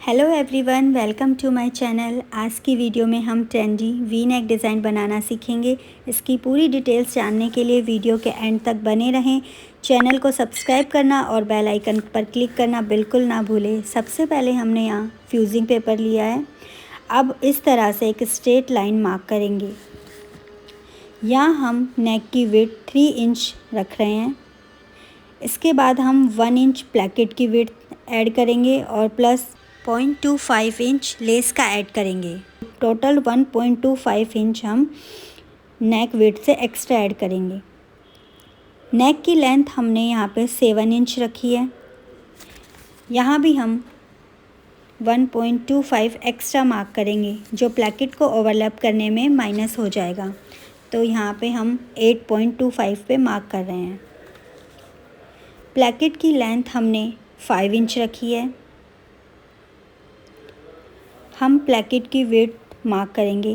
Hello everyone, welcome to my channel. आज की video में हम ट्रेंडी वी नेक डिज़ाइन बनाना सीखेंगे। इसकी पूरी डिटेल्स जानने के लिए वीडियो के एंड तक बने रहें। चैनल को सब्सक्राइब करना और बेल आइकन पर क्लिक करना बिल्कुल ना भूलें। सबसे पहले हमने यहाँ फ्यूजिंग पेपर लिया है। अब इस तरह से एक स्ट्रेट लाइन मार्क करेंगे। यहाँ हम नेक की विड्थ 3 इंच रख रहे हैं। इसके बाद हम 1 इंच प्लैकेट की विड्थ ऐड करेंगे और प्लस 0.25 इंच लेस का ऐड करेंगे। टोटल 1.25 इंच हम नेक विड्थ से एक्स्ट्रा ऐड करेंगे। नेक की लेंथ हमने यहाँ पे 7 इंच रखी है। यहाँ भी हम 1.25 एक्स्ट्रा मार्क करेंगे, जो प्लैकेट को ओवरलैप करने में माइनस हो जाएगा। तो यहाँ पे हम 8.25 पे मार्क कर रहे हैं। प्लैकेट की लेंथ हमने 5 इंच रखी है। हम प्लैकेट की विड्थ मार्क करेंगे।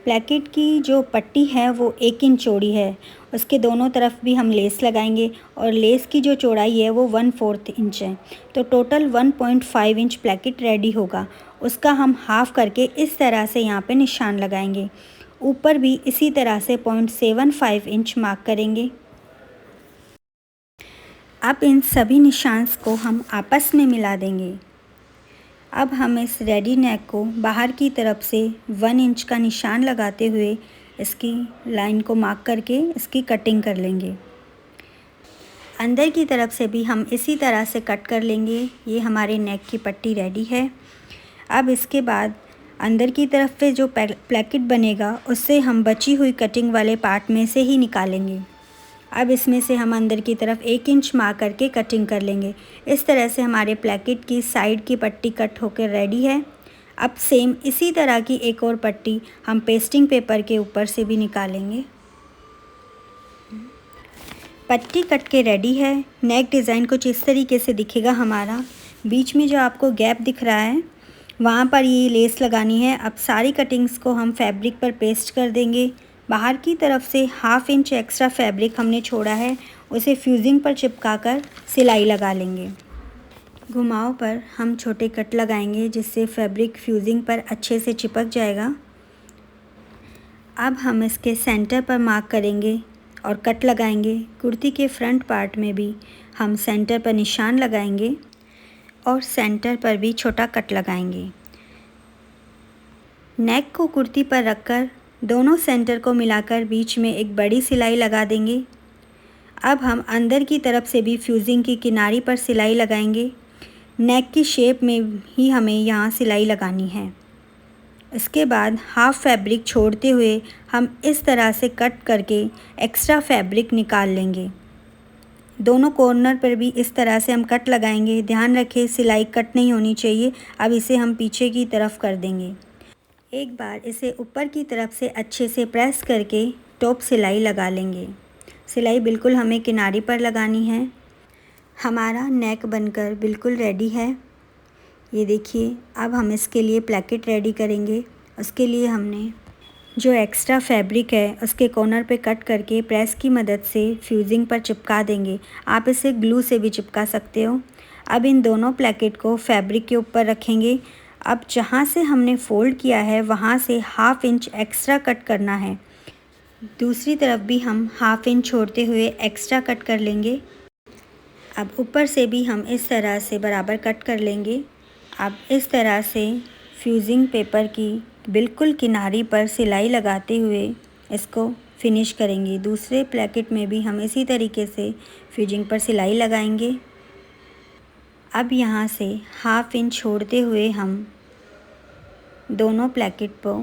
प्लैकेट की जो पट्टी है वो 1 इंच चौड़ी है। उसके दोनों तरफ भी हम लेस लगाएंगे और लेस की जो चौड़ाई है वो 1/4 इंच है। तो टोटल 1.5 इंच प्लैकेट रेडी होगा। उसका हम हाफ़ करके इस तरह से यहाँ पे निशान लगाएंगे। ऊपर भी इसी तरह से 0.75 इंच मार्क करेंगे। अब इन सभी निशान्स को हम आपस में मिला देंगे। अब हम इस रेडी नेक को बाहर की तरफ से 1 इंच का निशान लगाते हुए इसकी लाइन को मार्क करके इसकी कटिंग कर लेंगे। अंदर की तरफ से भी हम इसी तरह से कट कर लेंगे। ये हमारे नेक की पट्टी रेडी है। अब इसके बाद अंदर की तरफ से जो प्लैकेट बनेगा उससे हम बची हुई कटिंग वाले पार्ट में से ही निकालेंगे। अब इसमें से हम अंदर की तरफ 1 इंच मार्क करके कटिंग कर लेंगे। इस तरह से हमारे प्लैकेट की साइड की पट्टी कट होकर रेडी है। अब सेम इसी तरह की एक और पट्टी हम पेस्टिंग पेपर के ऊपर से भी निकालेंगे। पट्टी कट के रेडी है। नेक डिज़ाइन कुछ इस तरीके से दिखेगा हमारा। बीच में जो आपको गैप दिख रहा है वहाँ पर ये लेस लगानी है। अब सारी कटिंग्स को हम फैब्रिक पर पेस्ट कर देंगे। बाहर की तरफ से 1/2 इंच एक्स्ट्रा फैब्रिक हमने छोड़ा है, उसे फ्यूजिंग पर चिपकाकर सिलाई लगा लेंगे। घुमाव पर हम छोटे कट लगाएंगे जिससे फैब्रिक फ्यूजिंग पर अच्छे से चिपक जाएगा। अब हम इसके सेंटर पर मार्क करेंगे और कट लगाएंगे। कुर्ती के फ्रंट पार्ट में भी हम सेंटर पर निशान लगाएंगे और सेंटर पर भी छोटा कट लगाएंगे। नेक को कुर्ती पर रखकर दोनों सेंटर को मिलाकर बीच में एक बड़ी सिलाई लगा देंगे। अब हम अंदर की तरफ से भी फ्यूजिंग की किनारी पर सिलाई लगाएंगे। नेक की शेप में ही हमें यहाँ सिलाई लगानी है। इसके बाद हाफ फैब्रिक छोड़ते हुए हम इस तरह से कट करके एक्स्ट्रा फैब्रिक निकाल लेंगे। दोनों कॉर्नर पर भी इस तरह से हम कट लगाएंगे। ध्यान रखें सिलाई कट नहीं होनी चाहिए। अब इसे हम पीछे की तरफ कर देंगे। एक बार इसे ऊपर की तरफ से अच्छे से प्रेस करके टॉप सिलाई लगा लेंगे। सिलाई बिल्कुल हमें किनारी पर लगानी है। हमारा नेक बनकर बिल्कुल रेडी है। ये देखिए, अब हम इसके लिए प्लैकेट रेडी करेंगे। उसके लिए हमने जो एक्स्ट्रा फैब्रिक है उसके कॉर्नर पे कट करके प्रेस की मदद से फ्यूजिंग पर चिपका देंगे। आप इसे ग्लू से भी चिपका सकते हो। अब इन दोनों प्लैकेट को फैब्रिक के ऊपर रखेंगे। अब जहाँ से हमने फ़ोल्ड किया है वहाँ से 1/2 इंच एक्स्ट्रा कट करना है। दूसरी तरफ भी हम 1/2 इंच छोड़ते हुए एक्स्ट्रा कट कर लेंगे। अब ऊपर से भी हम इस तरह से बराबर कट कर लेंगे। अब इस तरह से फ्यूजिंग पेपर की बिल्कुल किनारी पर सिलाई लगाते हुए इसको फिनिश करेंगे। दूसरे प्लैकेट में भी हम इसी तरीके से फ्यूजिंग पर सिलाई लगाएंगे। अब यहाँ से 1/2 इंच छोड़ते हुए हम दोनों प्लैकेट को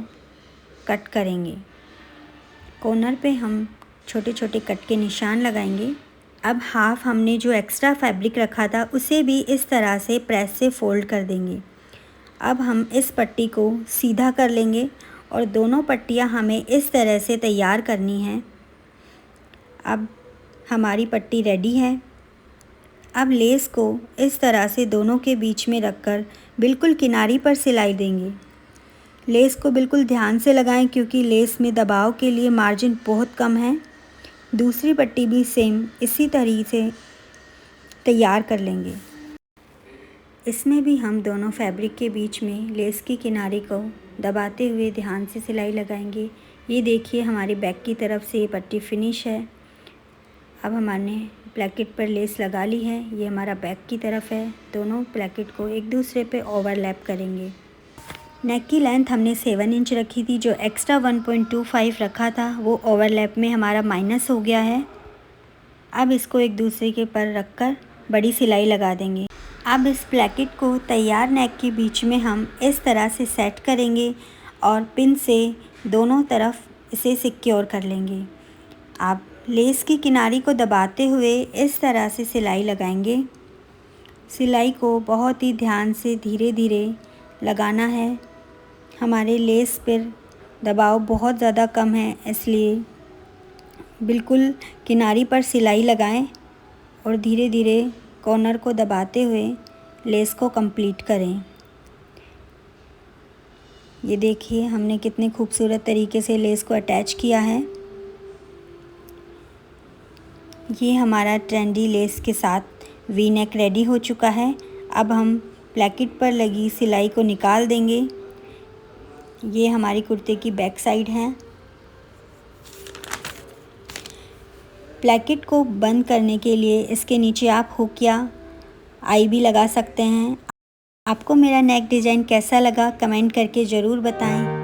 कट करेंगे। कॉर्नर पे हम छोटे छोटे कट के निशान लगाएंगे। अब हाफ हमने जो एक्स्ट्रा फैब्रिक रखा था उसे भी इस तरह से प्रेस से फ़ोल्ड कर देंगे। अब हम इस पट्टी को सीधा कर लेंगे और दोनों पट्टियाँ हमें इस तरह से तैयार करनी हैं। अब हमारी पट्टी रेडी है। अब लेस को इस तरह से दोनों के बीच में रखकर बिल्कुल किनारी पर सिलाई देंगे। लेस को बिल्कुल ध्यान से लगाएं क्योंकि लेस में दबाव के लिए मार्जिन बहुत कम है। दूसरी पट्टी भी सेम इसी तरीके से तैयार कर लेंगे। इसमें भी हम दोनों फैब्रिक के बीच में लेस की किनारे को दबाते हुए ध्यान से सिलाई लगाएंगे। ये देखिए हमारी बैक की तरफ से ये पट्टी फिनिश है। अब हमने प्लेकेट पर लेस लगा ली है। ये हमारा बैक की तरफ है। दोनों प्लेकेट को एक दूसरे पे ओवरलैप करेंगे। नेक की लेंथ हमने 7 इंच रखी थी, जो एक्स्ट्रा 1.25 रखा था वो ओवरलैप में हमारा माइनस हो गया है। अब इसको एक दूसरे के पर रख कर बड़ी सिलाई लगा देंगे। अब इस प्लेकेट को तैयार नेक के बीच में हम इस तरह से सेट करेंगे और पिन से दोनों तरफ इसे सिक्योर कर लेंगे। आप लेस की किनारी को दबाते हुए इस तरह से सिलाई लगाएंगे। सिलाई को बहुत ही ध्यान से धीरे धीरे लगाना है। हमारे लेस पर दबाव बहुत ज़्यादा कम है, इसलिए बिल्कुल किनारी पर सिलाई लगाएं और धीरे धीरे कॉर्नर को दबाते हुए लेस को कंप्लीट करें। ये देखिए हमने कितने खूबसूरत तरीके से लेस को अटैच किया है। ये हमारा ट्रेंडी लेस के साथ वी नेक रेडी हो चुका है। अब हम प्लेकेट पर लगी सिलाई को निकाल देंगे। ये हमारी कुर्ते की बैक साइड है। प्लेकेट को बंद करने के लिए इसके नीचे आप हुक या आई भी लगा सकते हैं। आपको मेरा नेक डिज़ाइन कैसा लगा कमेंट करके ज़रूर बताएं।